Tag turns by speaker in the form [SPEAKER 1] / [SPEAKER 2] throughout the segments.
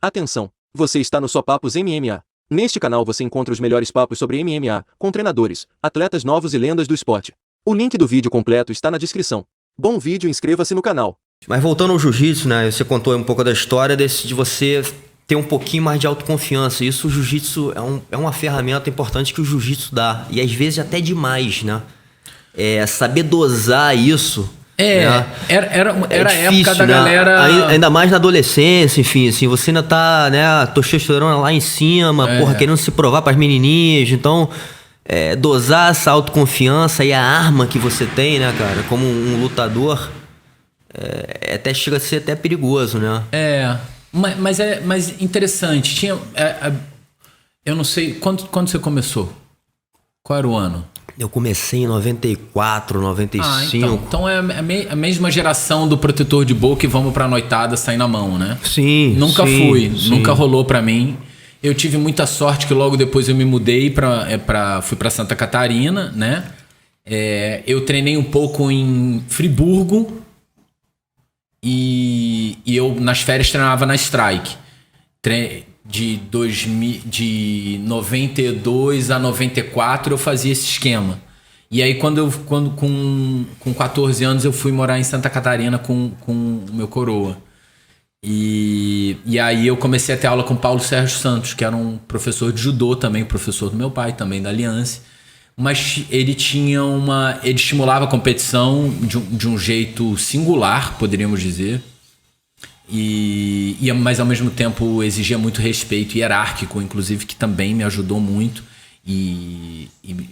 [SPEAKER 1] Atenção! Você está no Só Papos MMA. Neste canal você encontra os melhores papos sobre MMA, com treinadores, atletas novos e lendas do esporte. O link do vídeo completo está na descrição. Bom vídeo e inscreva-se no canal.
[SPEAKER 2] Mas voltando ao jiu-jitsu, né? Você contou um pouco da história de você ter um pouquinho mais de autoconfiança. Isso, o jiu-jitsu é uma ferramenta importante que o jiu-jitsu dá. E às vezes até demais, né? Saber dosar isso. Né?
[SPEAKER 3] Era
[SPEAKER 2] difícil,
[SPEAKER 3] a época da
[SPEAKER 2] né?
[SPEAKER 3] galera...
[SPEAKER 2] Ainda mais na adolescência, enfim, assim, você ainda tá, né, testosterona lá em cima, querendo se provar pras menininhas. Então, dosar essa autoconfiança e a arma que você tem, né, cara, como um lutador, até chega a ser até perigoso, né?
[SPEAKER 3] Mas interessante. Tinha... eu não sei... Quando você começou? Qual era o ano?
[SPEAKER 2] Eu comecei em 94, 95.
[SPEAKER 3] Então é a mesma geração do protetor de boca e vamos pra noitada sair na mão, né?
[SPEAKER 2] Sim.
[SPEAKER 3] Nunca nunca rolou pra mim. Eu tive muita sorte que logo depois eu me mudei fui pra Santa Catarina, né? Eu treinei um pouco em Friburgo e eu nas férias treinava na Strike. De 92 a 94 eu fazia esse esquema. E aí quando com 14 anos eu fui morar em Santa Catarina com o meu coroa. E aí eu comecei a ter aula com Paulo Sérgio Santos, que era um professor de judô também, professor do meu pai, também da Aliança. Mas ele ele estimulava a competição de um jeito singular, poderíamos dizer. Mas ao mesmo tempo exigia muito respeito hierárquico, inclusive, que também me ajudou muito. E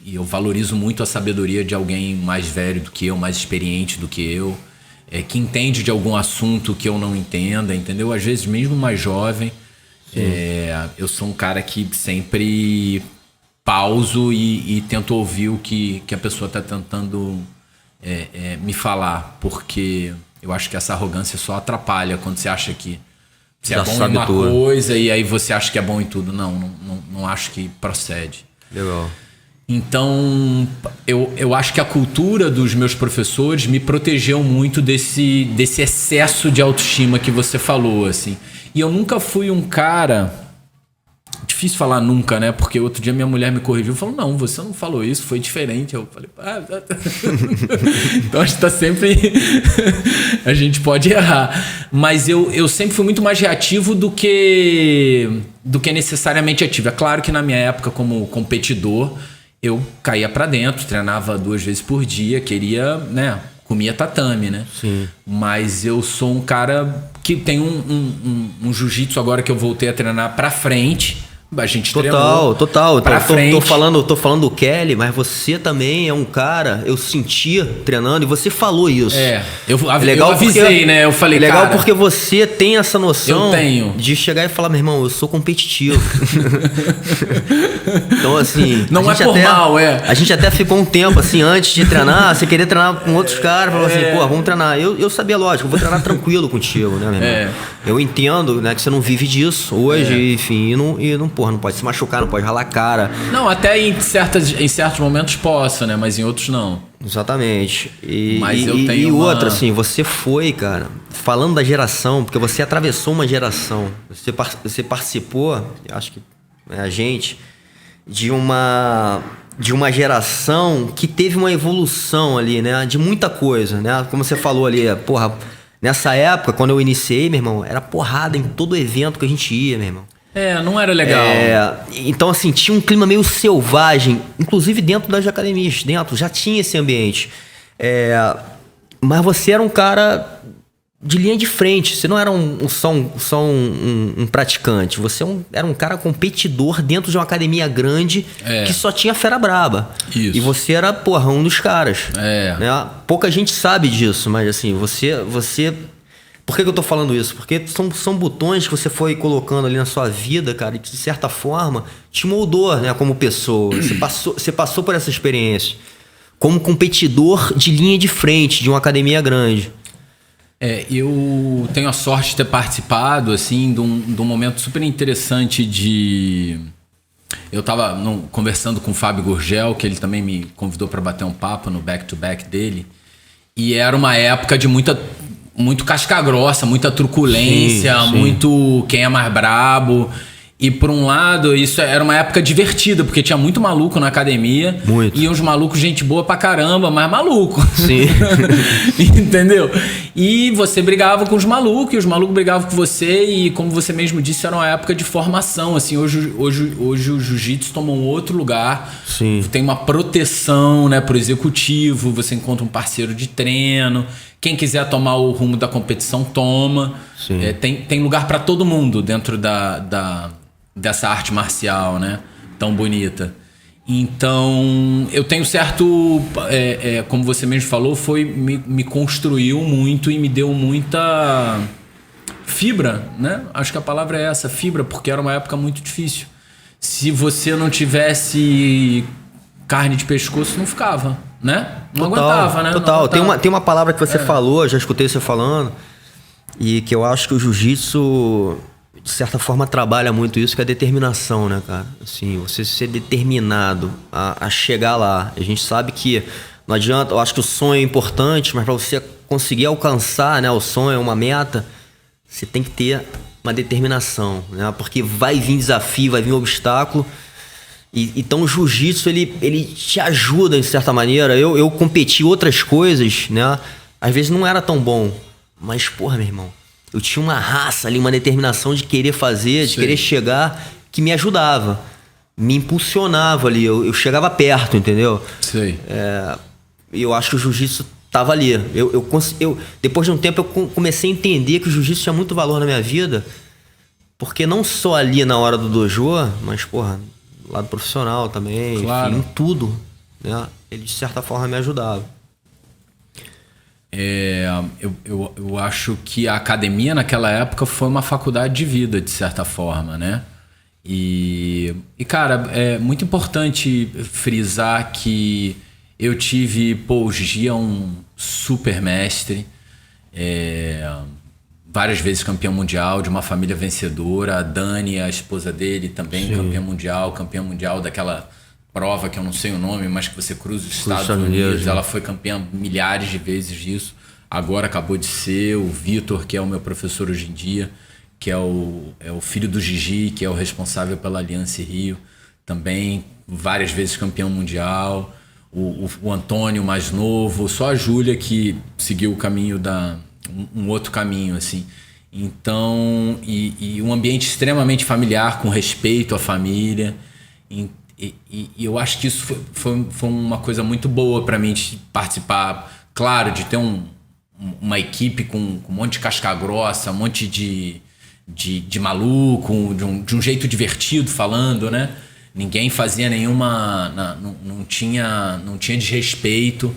[SPEAKER 3] eu valorizo muito a sabedoria de alguém mais velho do que eu, mais experiente do que eu, que entende de algum assunto que eu não entenda, entendeu? Às vezes mesmo mais jovem, eu sou um cara que sempre pauso e tento ouvir o que a pessoa está tentando me falar, porque... Eu acho que essa arrogância só atrapalha quando você acha que você é bom em uma coisa e aí você acha que é bom em tudo. Não acho que procede.
[SPEAKER 2] Legal.
[SPEAKER 3] Então, eu acho que a cultura dos meus professores me protegeu muito desse excesso de autoestima que você falou, assim. E eu nunca fui um cara... Difícil falar nunca, né? Porque outro dia minha mulher me corrigiu e falou, não, você não falou isso, foi diferente. Eu falei, então a gente tá sempre... a gente pode errar. Mas eu sempre fui muito mais reativo do que necessariamente ativo. É claro que na minha época como competidor, eu caía pra dentro, treinava 2 vezes por dia, queria, né? Comia tatame, né? Sim. Mas eu sou um cara que tem um jiu-jitsu agora que eu voltei a treinar pra frente. A gente treinou
[SPEAKER 2] Total.
[SPEAKER 3] Pra frente.
[SPEAKER 2] Tô falando do Kelly, mas você também é um cara, eu sentia treinando e você falou isso.
[SPEAKER 3] Eu avisei, né? Eu falei,
[SPEAKER 2] legal
[SPEAKER 3] cara,
[SPEAKER 2] porque você tem essa noção
[SPEAKER 3] eu tenho.
[SPEAKER 2] De chegar e falar, meu irmão, eu sou competitivo. Então, assim...
[SPEAKER 3] Não é por mal,
[SPEAKER 2] A gente até ficou um tempo, assim, antes de treinar, você queria treinar com outros caras, falou assim, pô, vamos treinar. Eu sabia, lógico, eu vou treinar tranquilo contigo, né, meu irmão? Eu entendo, né, que você não vive disso hoje, enfim, não pode se machucar, não pode ralar a cara.
[SPEAKER 3] Não, até em certos momentos posso, né? Mas em outros não.
[SPEAKER 2] Exatamente.
[SPEAKER 3] Mas eu tenho
[SPEAKER 2] e outra, assim, você foi, cara, falando da geração, porque você atravessou uma geração. Você participou, acho que a gente, de uma geração que teve uma evolução ali, né? De muita coisa, né? Como você falou ali, porra, nessa época, quando eu iniciei, meu irmão, era porrada em todo evento que a gente ia, meu irmão.
[SPEAKER 3] Não era legal.
[SPEAKER 2] Então, assim, tinha um clima meio selvagem, inclusive dentro das academias, já tinha esse ambiente. Mas você era um cara de linha de frente, você não era só um praticante, você era um cara competidor dentro de uma academia grande que só tinha fera braba.
[SPEAKER 3] Isso.
[SPEAKER 2] E você era, porra, um dos caras. Né? Pouca gente sabe disso, mas assim, você... Por que eu tô falando isso? Porque são botões que você foi colocando ali na sua vida, cara, e de certa forma te moldou, né, como pessoa. Você passou por essa experiência como competidor de linha de frente de uma academia grande.
[SPEAKER 3] Eu tenho a sorte de ter participado, assim, de um momento super interessante de... Eu tava conversando com o Fábio Gurgel, que ele também me convidou para bater um papo no back-to-back dele, e era uma época de muita muito casca grossa, muita truculência,
[SPEAKER 2] Sim, sim.
[SPEAKER 3] muito quem é mais brabo. E por um lado, isso era uma época divertida, porque tinha muito maluco na academia.
[SPEAKER 2] Muito.
[SPEAKER 3] E uns malucos, gente boa pra caramba, mas maluco.
[SPEAKER 2] Sim.
[SPEAKER 3] Entendeu? E você brigava com os malucos, e os malucos brigavam com você, e como você mesmo disse, era uma época de formação. Assim, hoje o jiu-jitsu toma um outro lugar.
[SPEAKER 2] Sim.
[SPEAKER 3] Tem uma proteção, né, pro executivo, você encontra um parceiro de treino. Quem quiser tomar o rumo da competição, toma.
[SPEAKER 2] Sim.
[SPEAKER 3] Tem lugar pra todo mundo dentro dessa arte marcial, né? Tão bonita. Então, eu tenho certo... como você mesmo falou, me construiu muito e me deu muita fibra, né? Acho que a palavra é essa, fibra, porque era uma época muito difícil. Se você não tivesse carne de pescoço, não ficava, né? Não aguentava, né?
[SPEAKER 2] Total.
[SPEAKER 3] Não aguentava.
[SPEAKER 2] Tem uma palavra que você falou, já escutei você falando, e que eu acho que o jiu-jitsu, de certa forma, trabalha muito isso, que é a determinação, né, cara? Assim, você ser determinado a chegar lá. A gente sabe que não adianta, eu acho que o sonho é importante, mas para você conseguir alcançar, né, o sonho, uma meta, você tem que ter uma determinação, né? Porque vai vir desafio, vai vir obstáculo. Então o jiu-jitsu, ele te ajuda de certa maneira. Eu competi outras coisas, né? Às vezes não era tão bom, mas, porra, meu irmão, eu tinha uma raça ali, uma determinação de querer fazer, de querer chegar, que me ajudava, me impulsionava ali. Eu chegava perto, entendeu?
[SPEAKER 3] Sei.
[SPEAKER 2] E eu acho que o jiu-jitsu tava ali. Depois de um tempo, eu comecei a entender que o jiu-jitsu tinha muito valor na minha vida, porque não só ali na hora do dojo, mas, porra, lado profissional também,
[SPEAKER 3] Claro.
[SPEAKER 2] enfim, em tudo, né? Ele, de certa forma, me ajudava.
[SPEAKER 3] Eu acho que a academia naquela época foi uma faculdade de vida, de certa forma, né? E cara, é muito importante frisar que eu tive, o Gigi é um super mestre, várias vezes campeão mundial, de uma família vencedora. A Dani, a esposa dele, também campeã mundial daquela prova que eu não sei o nome, mas que você cruza os Estados Unidos. Ela foi campeã milhares de vezes disso. Agora acabou de ser. O Vitor, que é o meu professor hoje em dia, que é o filho do Gigi, que é o responsável pela Aliança Rio, também várias vezes campeão mundial. O Antônio, mais novo. Só a Júlia que seguiu o caminho um outro caminho, assim. Então, e um ambiente extremamente familiar, com respeito à família. E eu acho que isso foi uma coisa muito boa para mim de participar. Claro, de ter uma equipe com um monte de casca grossa, um monte de maluco, de um jeito divertido falando, né? Ninguém fazia nenhuma... Não tinha desrespeito.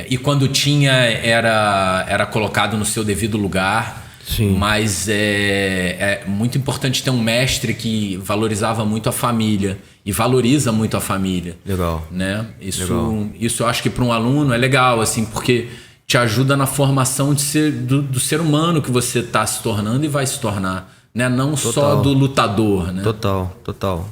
[SPEAKER 3] E quando tinha, era colocado no seu devido lugar.
[SPEAKER 2] Sim.
[SPEAKER 3] Mas é muito importante ter um mestre que valorizava muito a família e valoriza muito a família.
[SPEAKER 2] Legal.
[SPEAKER 3] Né? Isso eu acho que para um aluno é legal, assim, porque te ajuda na formação do ser humano que você está se tornando e vai se tornar, né? Não só do lutador, né?
[SPEAKER 2] Total.